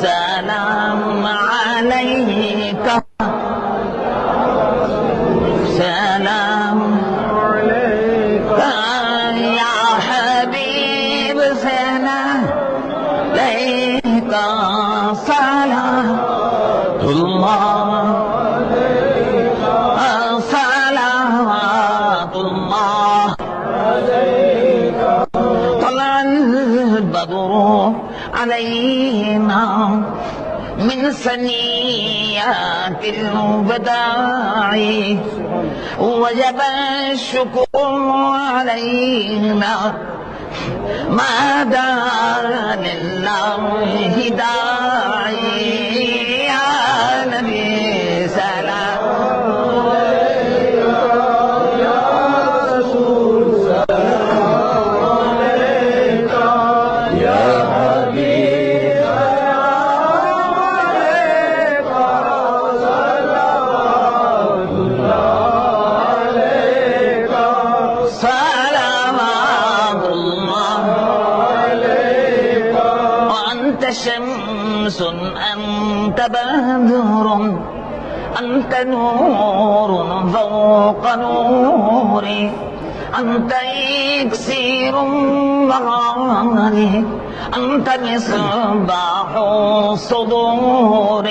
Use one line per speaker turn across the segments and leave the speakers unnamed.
سلام عليك سلام عليك يا حبيب سلام عليك صلاة الله صلوات الله عليك طلع البدر علينا من ثنيات الوداع وجب الشكر علينا ما دار لله داعي يا نبي سلام عليك يا رسول سلام عليك يا حبيب سلام عليك صلوات الله عليك صلوات الله عليك وأنت شمس أنت بدر أنت نور فوق نوري أنت إكسير نهاري أنت مصباح الصدور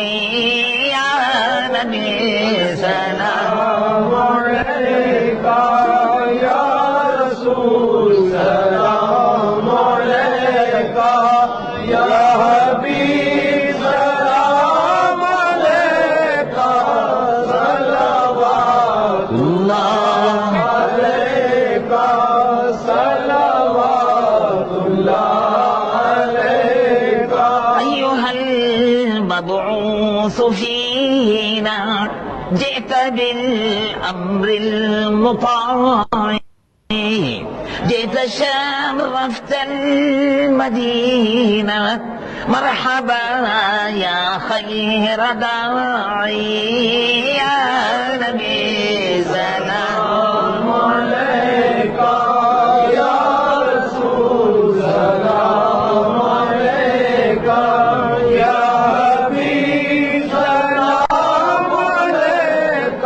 يا نبي سلام عليك يا رسول سلام عليك يا حبيب سلام عليك صلوات الله عليك صلوات الله عليك أيها المبعوث فينا جئت بالأمر المطاع جئت شرفت المدينة مرحبا يا خير داعي يا نبي سلام عليك يا رسول سلام عليك يا حبيب سلام عليك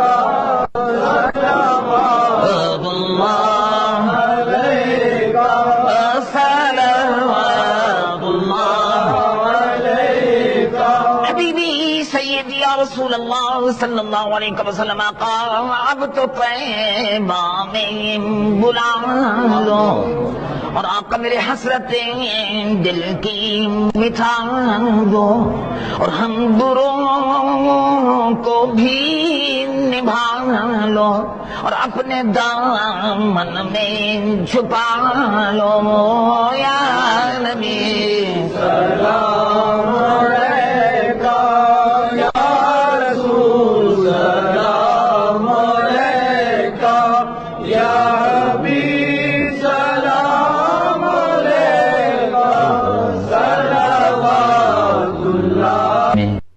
صلوات الله عليك صلوات الله عليك حبيبي سيدي يا رسول اللہ صلی اللہ علیہ وسلم قابت طیبہ میں بلا لو اور آقا میرے حسرتیں دل کی مٹھا دو اور ہم بروں کو بھی نبھا لو اور اپنے دامن میں چھپا لو یا نبی سلام